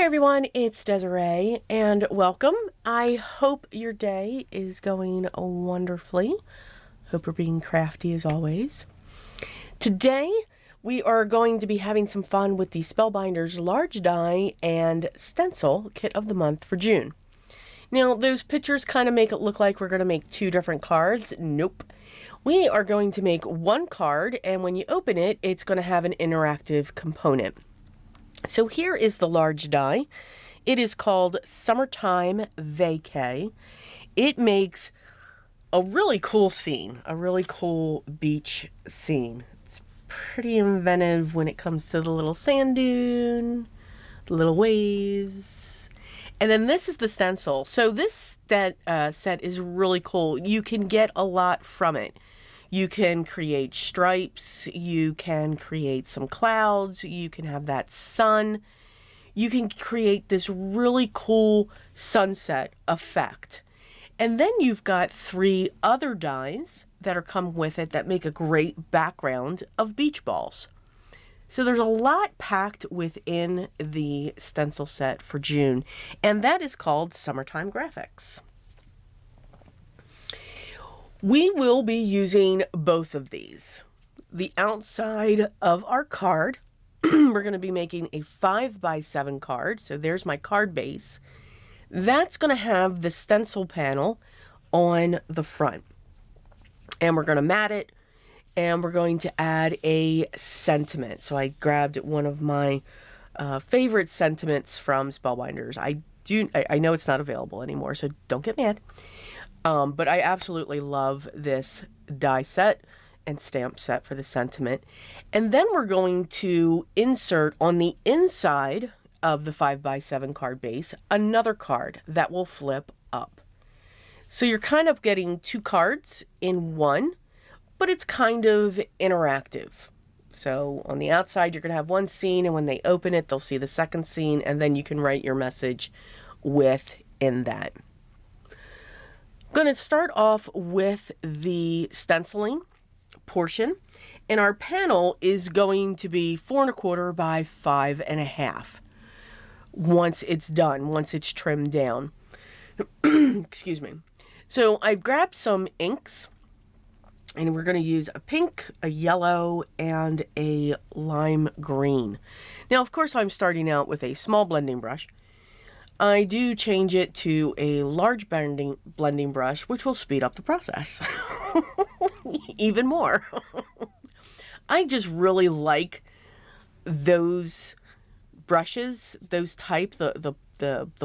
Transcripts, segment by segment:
Hey everyone, it's Desiree and welcome. I hope your day is going wonderfully. Hope you're being crafty as always. Today we are going to be having some fun with the Spellbinders large die and stencil kit of the month for June. Now those pictures kind of make it look like we're going to make two different cards. Nope. We are going to make one card, and when you open it, it's going to have an interactive component. So here is the large die. It is called Summertime Vacay. It makes a really cool scene, a really cool beach scene. It's pretty inventive when it comes to the little sand dune, the little waves. And then this is the stencil. So this set is really cool. You can get a lot from it. You can create stripes, you can create some clouds, you can have that sun. You can create this really cool sunset effect. And then you've got three other dies that are come with it that make a great background of beach balls. So there's a lot packed within the stencil set for June, and that is called Summertime Graphics. We will be using both of these. The outside of our card, we're going to be making a 5x7 card. So there's my card base. That's going to have the stencil panel on the front. And we're going to mat it, and we're going to add a sentiment. So I grabbed one of my favorite sentiments from Spellbinders. I know it's not available anymore, so don't get mad. But I absolutely love this die set and stamp set for the sentiment. And then we're going to insert on the inside of the 5x7 card base another card that will flip up. So you're kind of getting two cards in one, but it's kind of interactive. So on the outside, you're going to have one scene, and when they open it, they'll see the second scene, and then you can write your message within that. I'm going to start off with the stenciling portion, and our panel is going to be 4 1/4 by 5 1/2 once it's done, once it's trimmed down. Excuse me. So I grabbed some inks, and we're going to use a pink, a yellow, and a lime green. Now, of course, I'm starting out with a small blending brush. I do change it to a large blending brush, which will speed up the process even more. I just really like those brushes, those type, the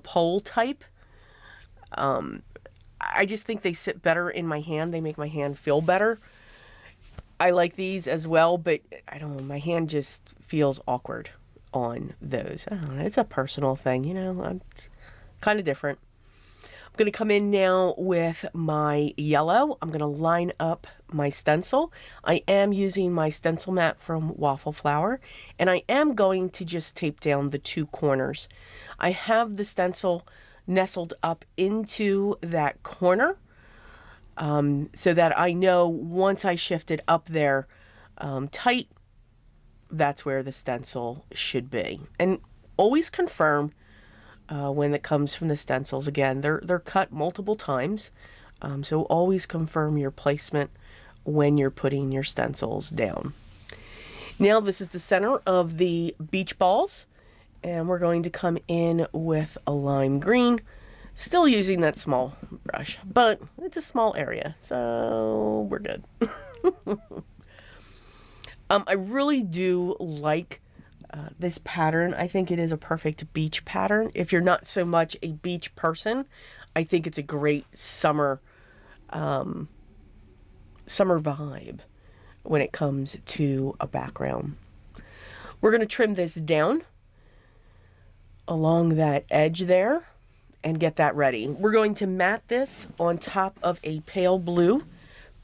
pole type. I just think they sit better in my hand. They make my hand feel better. I like these as well, but I don't know, my hand just feels awkward on those. I don't know, it's a personal thing, you know. I'm kind of different. I'm going to come in now with my yellow. I'm going to line up my stencil. I am using my stencil mat from Waffle Flower, and I am going to just tape down the two corners. I have the stencil nestled up into that corner so that I know once I shift it up there tight, that's where the stencil should be. And always confirm when it comes from the stencils. Again, they're cut multiple times, so always confirm your placement when you're putting your stencils down. Now this is the center of the beach balls, and we're going to come in with a lime green, still using that small brush, but it's a small area, so we're good. I really do like this pattern. I think it is a perfect beach pattern. If you're not so much a beach person, I think it's a great summer vibe when it comes to a background. We're going to trim this down along that edge there and get that ready. We're going to mat this on top of a pale blue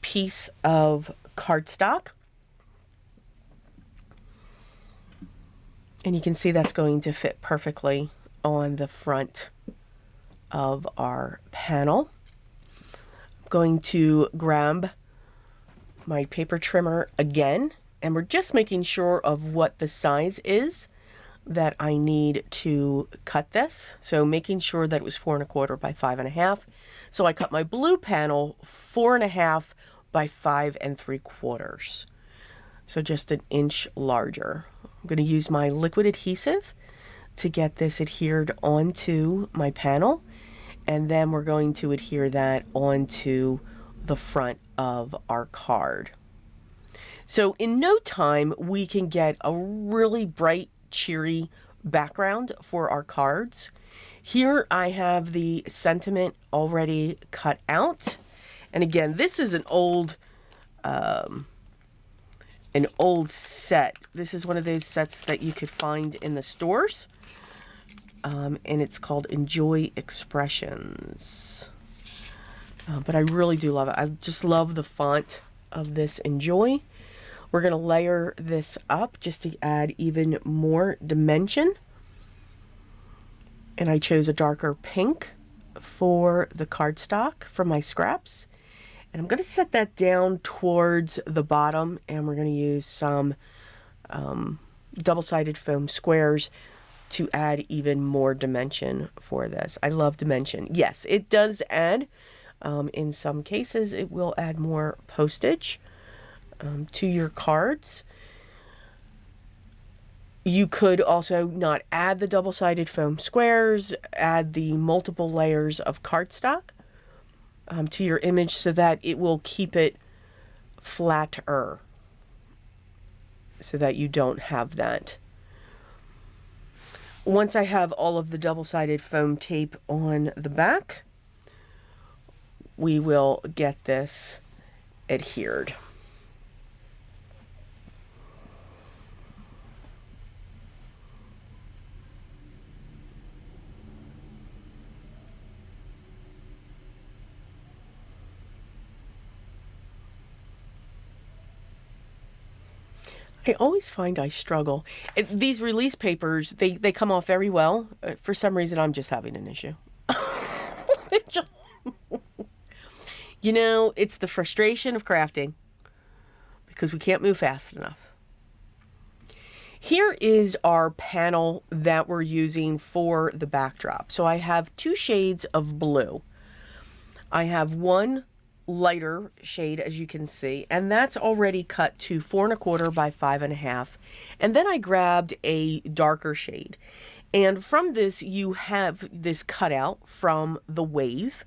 piece of cardstock. And you can see that's going to fit perfectly on the front of our panel. I'm going to grab my paper trimmer again, and we're just making sure of what the size is that I need to cut this. So making sure that it was 4 1/4 by 5 1/2. So I cut my blue panel 4 1/2 by 5 3/4. So just an inch larger. I'm going to use my liquid adhesive to get this adhered onto my panel. And then we're going to adhere that onto the front of our card. So in no time, we can get a really bright, cheery background for our cards. Here I have the sentiment already cut out. And again, this is an old set. This is one of those sets that you could find in the stores. And it's called Enjoy Expressions. But I really do love it. I just love the font of this Enjoy. We're going to layer this up just to add even more dimension. And I chose a darker pink for the cardstock for my scraps. And I'm going to set that down towards the bottom, and we're going to use some double-sided foam squares to add even more dimension for this. I love dimension. Yes, it does add, in some cases, it will add more postage to your cards. You could also not add the double-sided foam squares, add the multiple layers of cardstock to your image so that it will keep it flatter, so that you don't have that. Once I have all of the double-sided foam tape on the back, we will get this adhered. I always find I struggle. These release papers, they come off very well. For some reason, I'm just having an issue. You know, it's the frustration of crafting because we can't move fast enough. Here is our panel that we're using for the backdrop. So I have 2 shades of blue. I have one lighter shade, as you can see, and that's already cut to 4 1/4 by 5 1/2. And then I grabbed a darker shade, and from this you have this cutout from the wave,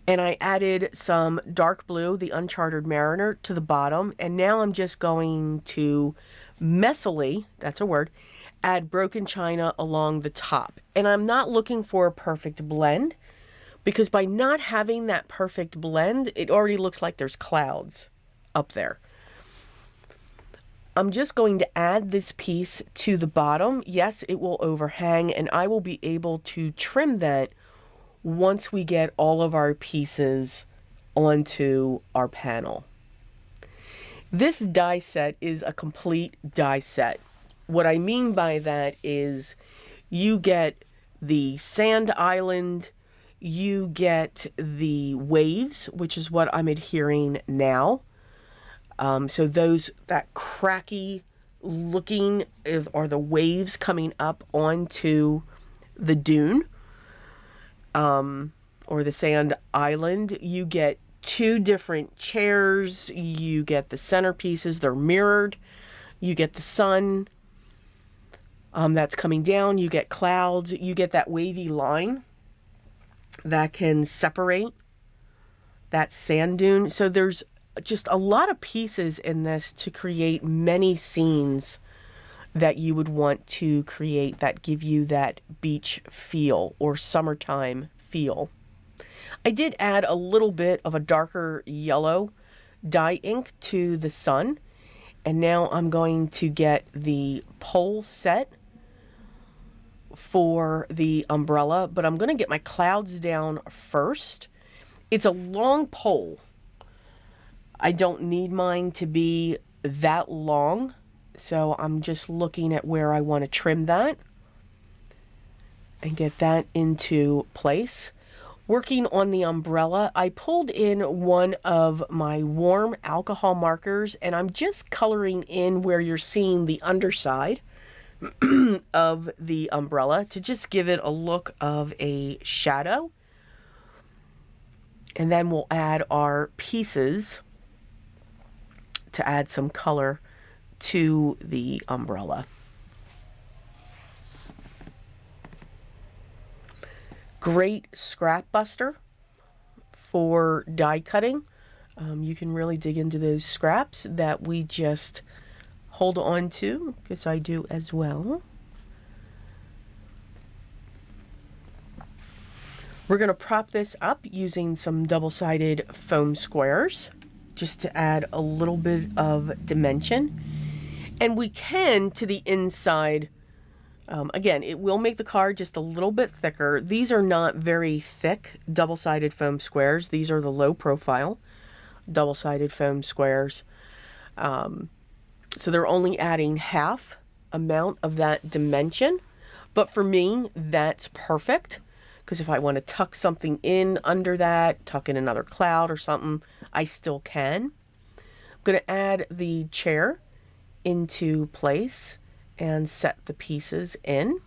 and I added some dark blue, the Uncharted Mariner, to the bottom. And now I'm just going to messily, that's a word, add broken china along the top. And I'm not looking for a perfect blend, because by not having that perfect blend, it already looks like there's clouds up there. I'm just going to add this piece to the bottom. Yes, it will overhang, and I will be able to trim that once we get all of our pieces onto our panel. This die set is a complete die set. What I mean by that is you get the sand island, you get the waves, which is what I'm adhering now. So that cracky looking are the waves coming up onto the dune, or the sand island. You get 2 different chairs. You get the centerpieces, they're mirrored. You get the sun that's coming down. You get clouds. You get that wavy line that can separate that sand dune. So there's just a lot of pieces in this to create many scenes that you would want to create that give you that beach feel or summertime feel. I did add a little bit of a darker yellow dye ink to the sun, and now I'm going to get the pole set for the umbrella, but I'm going to get my clouds down first. It's a long pole. I don't need mine to be that long, so I'm just looking at where I want to trim that and get that into place. Working on the umbrella, I pulled in one of my warm alcohol markers, and I'm just coloring in where you're seeing the underside of the umbrella to just give it a look of a shadow. And then we'll add our pieces to add some color to the umbrella. Great scrap buster for die cutting. You can really dig into those scraps that we just hold on to, because I do as well. We're going to prop this up using some double-sided foam squares just to add a little bit of dimension. And we can, to the inside, again, it will make the card just a little bit thicker. These are not very thick double-sided foam squares. These are the low profile double-sided foam squares. So they're only adding half amount of that dimension. But for me, that's perfect. Because if I want to tuck something in under that, tuck in another cloud or something, I still can. I'm going to add the chair into place and set the pieces in.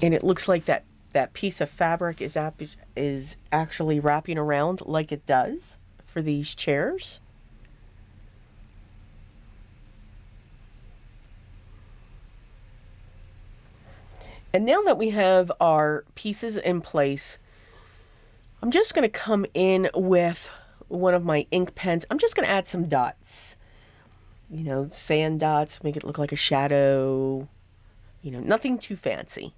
And it looks like that piece of fabric is actually wrapping around like it does for these chairs. And now that we have our pieces in place, I'm just going to come in with one of my ink pens. I'm just going to add some dots. You know, sand dots, make it look like a shadow. You know, nothing too fancy.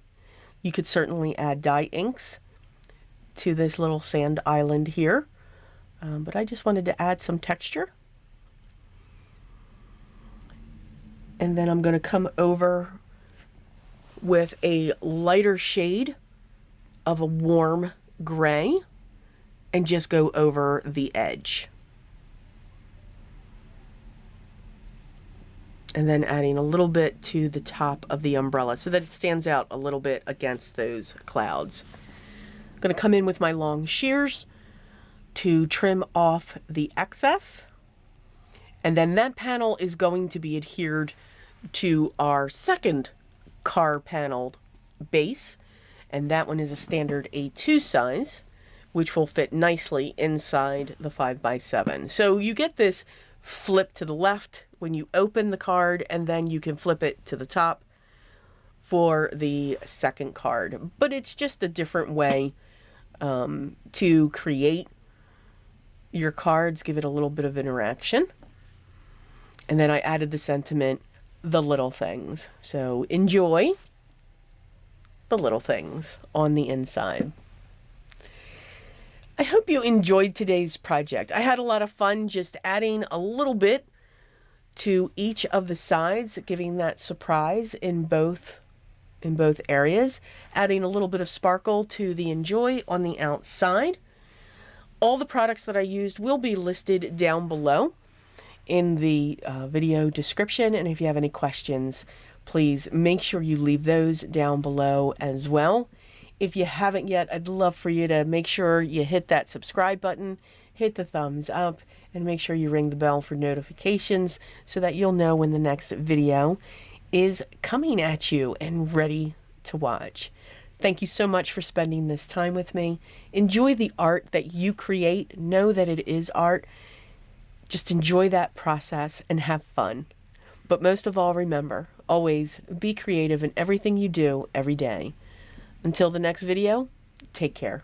You could certainly add dye inks to this little sand island here. But I just wanted to add some texture. And then I'm going to come over with a lighter shade of a warm gray and just go over the edge. And then adding a little bit to the top of the umbrella so that it stands out a little bit against those clouds. I'm going to come in with my long shears to trim off the excess. And then that panel is going to be adhered to our second car panel base, and that one is a standard A2 size, which will fit nicely inside the 5x7. So you get this flip to the left when you open the card, and then you can flip it to the top for the second card. But it's just a different way to create your cards, give it a little bit of interaction. And then I added the sentiment, the little things. So enjoy the little things on the inside. I hope you enjoyed today's project. I had a lot of fun just adding a little bit to each of the sides, giving that surprise in both areas, adding a little bit of sparkle to the enjoy on the outside. All the products that I used will be listed down below in the video description, and if you have any questions, please make sure you leave those down below as well. If you haven't yet, I'd love for you to make sure you hit that subscribe button, hit the thumbs up, and make sure you ring the bell for notifications so that you'll know when the next video is coming at you and ready to watch. Thank you so much for spending this time with me. Enjoy the art that you create. Know that it is art. Just enjoy that process and have fun. But most of all, remember, always be creative in everything you do every day. Until the next video, take care.